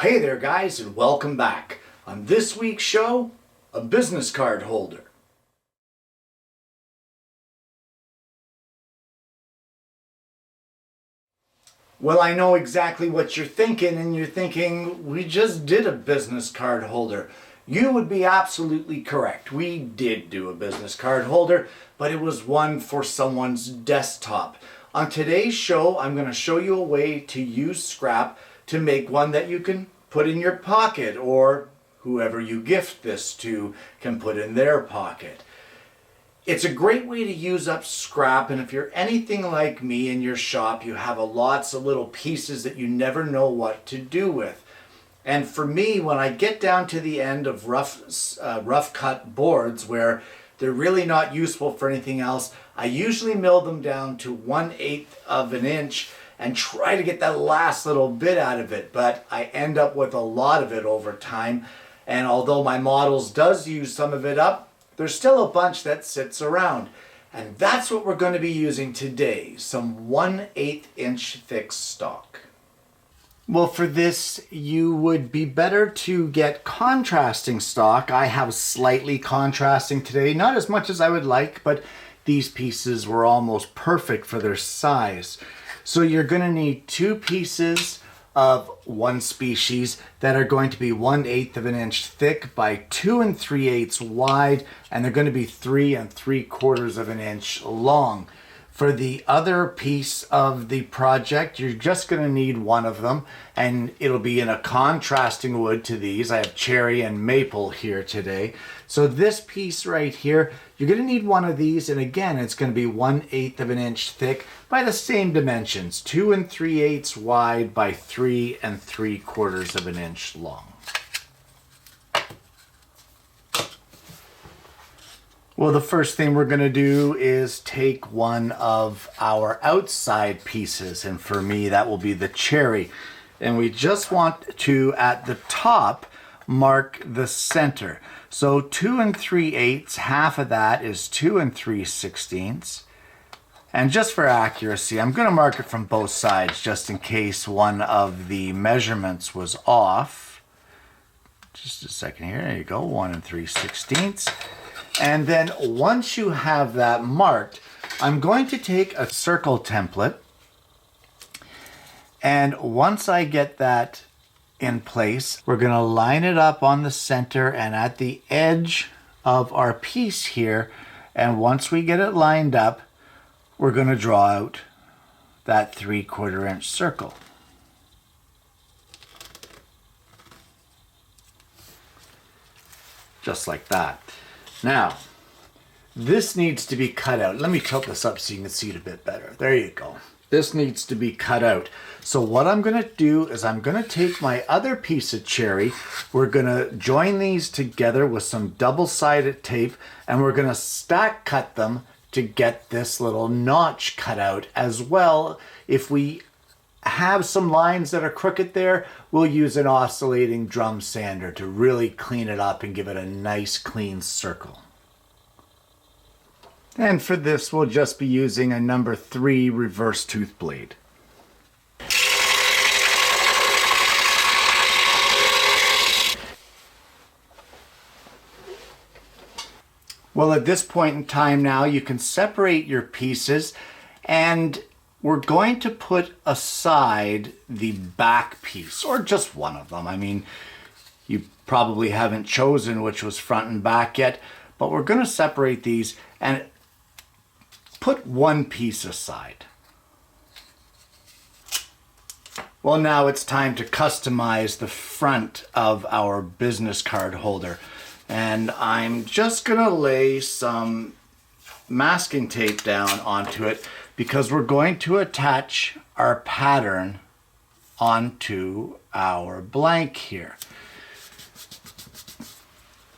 hey there guys, and welcome back. On this week's show, a business card holder. Well, I know exactly what you're thinking, and you're thinking, we just did a business card holder. You would be absolutely correct. We did do a business card holder, but it was one for someone's desktop. On today's show, I'm going to show you a way to use scrap to make one that you can put in your pocket, or whoever you gift this to can put in their pocket. It's a great way to use up scrap, and if you're anything like me in your shop, you have lots of little pieces that you never know what to do with. And for me, when I get down to the end of rough cut boards where they're really not useful for anything else, I usually mill them down to 1/8 of an inch and try to get that last little bit out of it, but I end up with a lot of it over time. And although my models does use some of it up, there's still a bunch that sits around. And that's what we're going to be using today, some 1/8 inch thick stock. Well, for this, you would be better to get contrasting stock. I have slightly contrasting today, not as much as I would like, but these pieces were almost perfect for their size. So you're going to need 2 pieces of one species that are going to be 1/8 of an inch thick by 2 3/8 wide, and they're going to be 3 3/4 of an inch long. For the other piece of the project, you're just going to need one of them, and it'll be in a contrasting wood to these. I have cherry and maple here today. So this piece right here, you're going to need one of these, and again, it's going to be 1/8 of an inch thick by the same dimensions, 2 3/8 wide by 3 3/4 of an inch long. Well, the first thing we're going to do is take one of our outside pieces, and for me that will be the cherry. And we just want to, at the top, mark the center. So 2 3/8, half of that is 2 3/16. And just for accuracy, I'm going to mark it from both sides just in case one of the measurements was off. Just a second here, there you go, 1 3/16. And then once you have that marked, I'm going to take a circle template, and once I get that in place, we're going to line it up on the center and at the edge of our piece here, and once we get it lined up, we're going to draw out that 3/4 inch circle. Just like that. Now, this needs to be cut out. Let me tilt this up so you can see it a bit better. There you go. This needs to be cut out. So what I'm going to do is I'm going to take my other piece of cherry. We're going to join these together with some double-sided tape, and we're going to stack cut them to get this little notch cut out as well. If we have some lines that are crooked there, we'll use an oscillating drum sander to really clean it up and give it a nice clean circle. And for this, we'll just be using a number 3 reverse tooth blade. Well, at this point in time now, you can separate your pieces, and we're going to put aside the back piece, or just one of them. I mean, you probably haven't chosen which was front and back yet, but we're going to separate these and put one piece aside. Well, now it's time to customize the front of our business card holder. And I'm just going to lay some masking tape down onto it, because we're going to attach our pattern onto our blank here.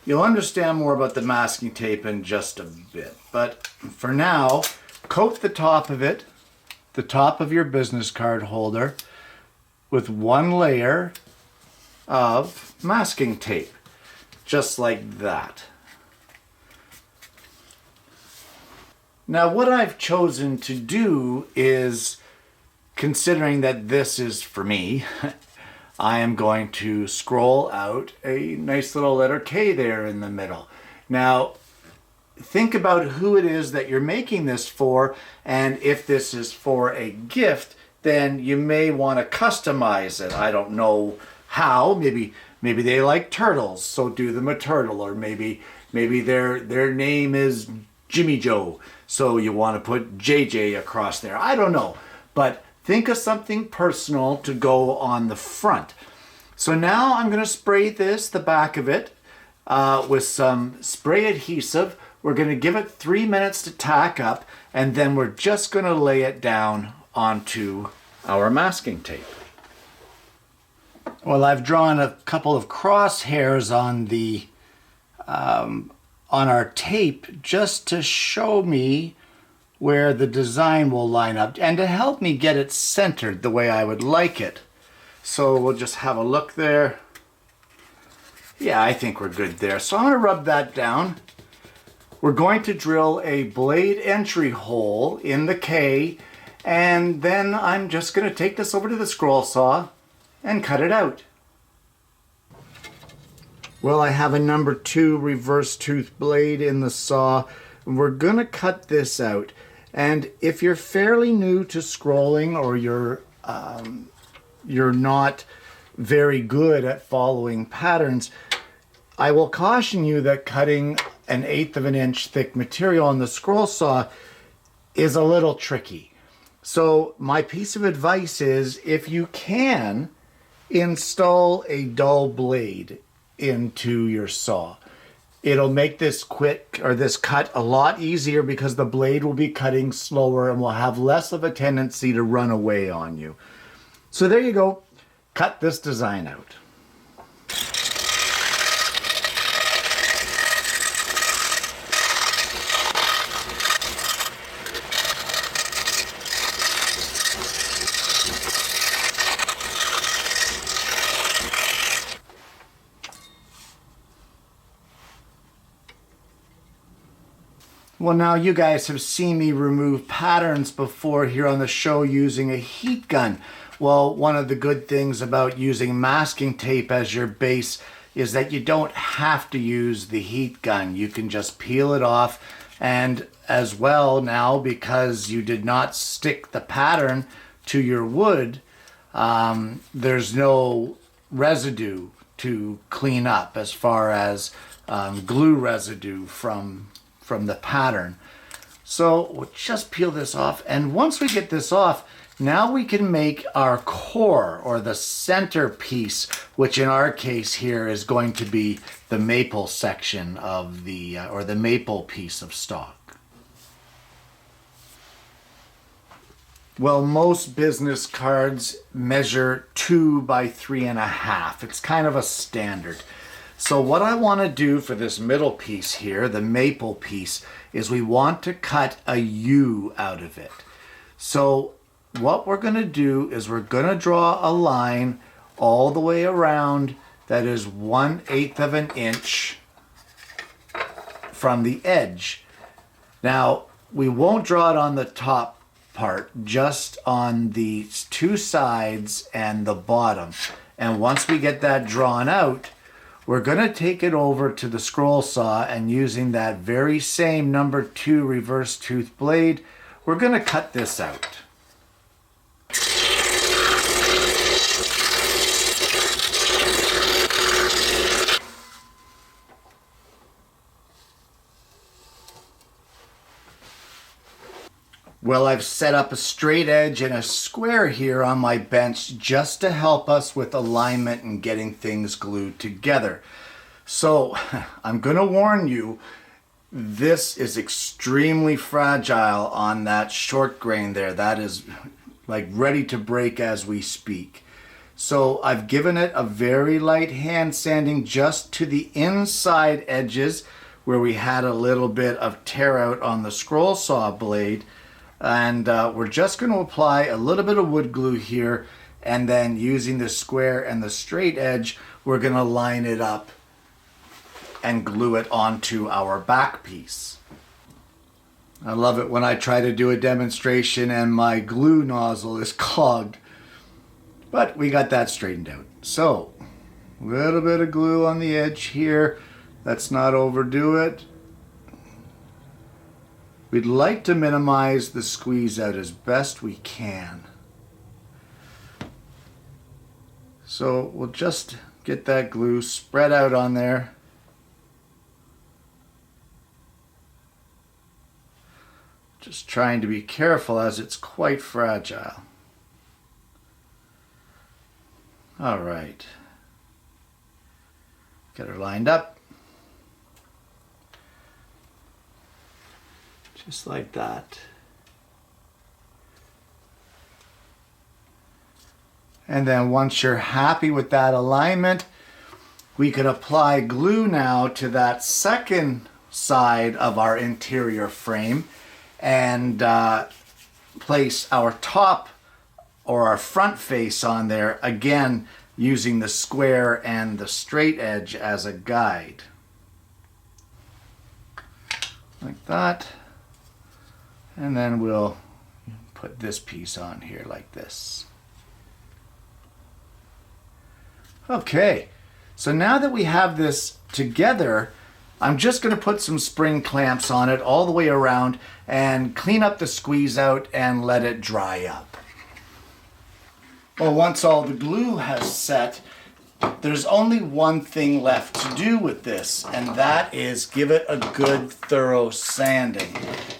You'll understand more about the masking tape in just a bit, but for now, coat the top of it, the top of your business card holder, with one layer of masking tape, just like that. Now, what I've chosen to do is, considering that this is for me, I am going to scroll out a nice little letter K there in the middle. Now, think about who it is that you're making this for, and if this is for a gift, then you may want to customize it. I don't know how. Maybe they like turtles, so do them a turtle, or maybe their name is Jimmy Joe, so you want to put JJ across there. I don't know, but think of something personal to go on the front. So now I'm going to spray the back of it, with some spray adhesive. We're going to give it 3 minutes to tack up, and then we're just going to lay it down onto our masking tape. Well, I've drawn a couple of crosshairs on the on our tape just to show me where the design will line up and to help me get it centered the way I would like it. So we'll just have a look there. Yeah, I think we're good there. So I'm going to rub that down. We're going to drill a blade entry hole in the K, and then I'm just going to take this over to the scroll saw and cut it out. Well, I have a number 2 reverse tooth blade in the saw. We're going to cut this out. And if you're fairly new to scrolling, or you're not very good at following patterns, I will caution you that cutting an 1/8 of an inch thick material on the scroll saw is a little tricky. So my piece of advice is, if you can, install a dull blade into your saw. It'll make this cut a lot easier, because the blade will be cutting slower and will have less of a tendency to run away on you. So there you go. Cut this design out. Well, now you guys have seen me remove patterns before here on the show using a heat gun. Well, one of the good things about using masking tape as your base is that you don't have to use the heat gun. You can just peel it off, and as well now, because you did not stick the pattern to your wood, there's no residue to clean up as far as glue residue from the pattern. So we'll just peel this off, and once we get this off, now we can make our core, or the center piece, which in our case here is going to be the maple section of the or the maple piece of stock. Well, most business cards measure 2 by 3.5. It's kind of a standard. So what I want to do for this middle piece here, the maple piece, is we want to cut a U out of it. So what we're going to do is we're going to draw a line all the way around that is 1/8 of an inch from the edge. Now, we won't draw it on the top part, just on the 2 sides and the bottom. And once we get that drawn out, we're going to take it over to the scroll saw, and using that very same number 2 reverse tooth blade, we're going to cut this out. Well, I've set up a straight edge and a square here on my bench just to help us with alignment and getting things glued together. So I'm going to warn you, this is extremely fragile on that short grain there. That is like ready to break as we speak. So I've given it a very light hand sanding just to the inside edges where we had a little bit of tear out on the scroll saw blade. And we're just going to apply a little bit of wood glue here, and then using the square and the straight edge, we're going to line it up and glue it onto our back piece. I love it when I try to do a demonstration and my glue nozzle is clogged. But we got that straightened out. So, a little bit of glue on the edge here. Let's not overdo it. We'd like to minimize the squeeze out as best we can. So we'll just get that glue spread out on there. Just trying to be careful as it's quite fragile. All right. Get her lined up. Just like that. And then once you're happy with that alignment, we could apply glue now to that second side of our interior frame and place our top or our front face on there, again using the square and the straight edge as a guide. Like that. And then we'll put this piece on here like this. Okay, so now that we have this together, I'm just going to put some spring clamps on it all the way around and clean up the squeeze out and let it dry up. Well, once all the glue has set, there's only one thing left to do with this, and that is give it a good thorough sanding.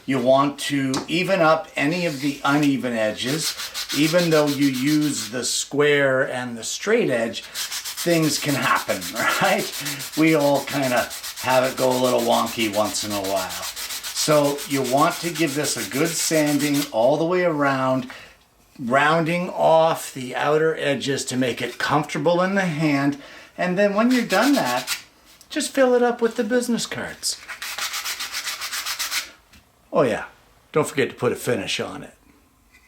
You want to even up any of the uneven edges. Even though you use the square and the straight edge, things can happen, right? We all kind of have it go a little wonky once in a while. So you want to give this a good sanding all the way around, rounding off the outer edges to make it comfortable in the hand. And then when you're done that, just fill it up with the business cards. Oh yeah, don't forget to put a finish on it.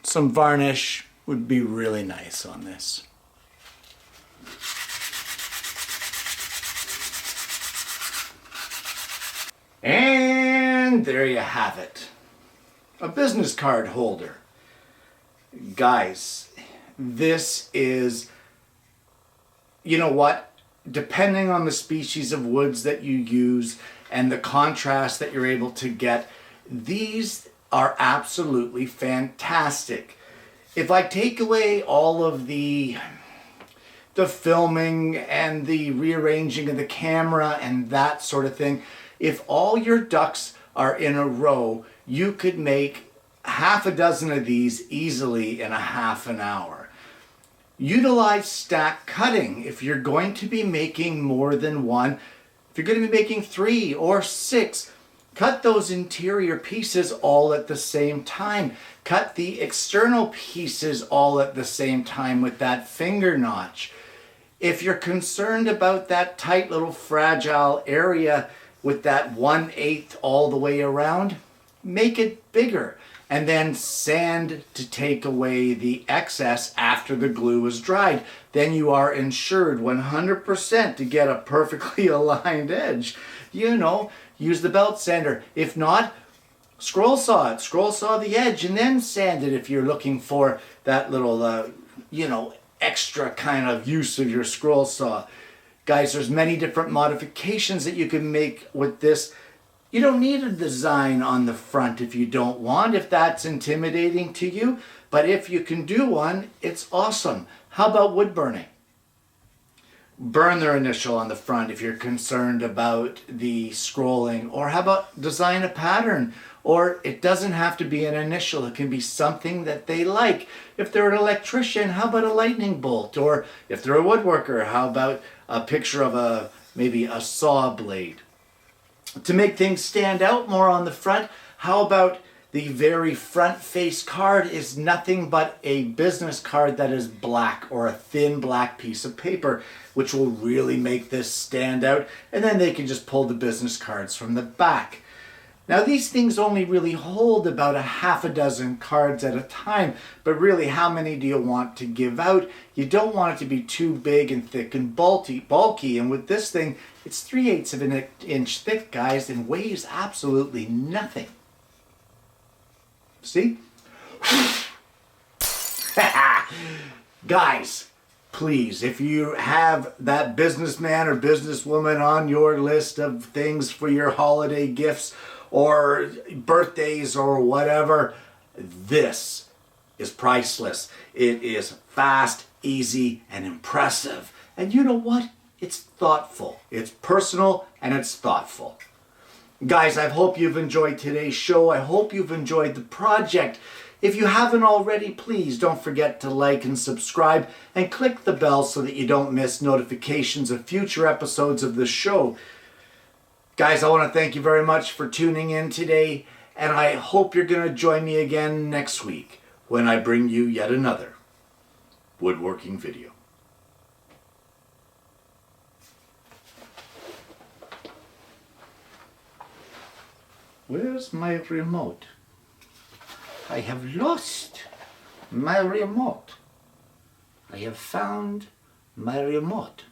Some varnish would be really nice on this. And there you have it. A business card holder. Guys, this is, you know what? Depending on the species of woods that you use and the contrast that you're able to get, these are absolutely fantastic. If I take away all of the filming and the rearranging of the camera and that sort of thing, if all your ducks are in a row, you could make half a dozen of these easily in a half an hour. Utilize stack cutting if you're going to be making more than one. If you're going to be making 3 or 6, cut those interior pieces all at the same time. Cut the external pieces all at the same time with that finger notch. If you're concerned about that tight little fragile area with that 1/8 all the way around, make it bigger and then sand to take away the excess after the glue is dried. Then you are insured 100% to get a perfectly aligned edge. You know, use the belt sander. If not, scroll saw it. Scroll saw the edge and then sand it if you're looking for that little, extra kind of use of your scroll saw. Guys, there's many different modifications that you can make with this. You don't need a design on the front if you don't want, if that's intimidating to you. But if you can do one, it's awesome. How about wood burning? Burn their initial on the front if you're concerned about the scrolling. Or how about design a pattern? Or it doesn't have to be an initial. It can be something that they like. If they're an electrician, how about a lightning bolt? Or if they're a woodworker, how about a picture of maybe a saw blade? To make things stand out more on the front, how about the very front face card is nothing but a business card that is black, or a thin black piece of paper, which will really make this stand out. And then they can just pull the business cards from the back. Now these things only really hold about a half a dozen cards at a time, but really how many do you want to give out? You don't want it to be too big and thick and bulky, and with this thing, it's 3/8 of an inch thick, guys, and weighs absolutely nothing. See? Guys, please, if you have that businessman or businesswoman on your list of things for your holiday gifts or birthdays or whatever, this is priceless. It is fast, easy, and impressive. And you know what? It's thoughtful. It's personal and it's thoughtful. Guys, I hope you've enjoyed today's show. I hope you've enjoyed the project. If you haven't already, please don't forget to like and subscribe and click the bell so that you don't miss notifications of future episodes of the show. Guys, I want to thank you very much for tuning in today, and I hope you're going to join me again next week when I bring you yet another woodworking video. Where's my remote? I have lost my remote. I have found my remote.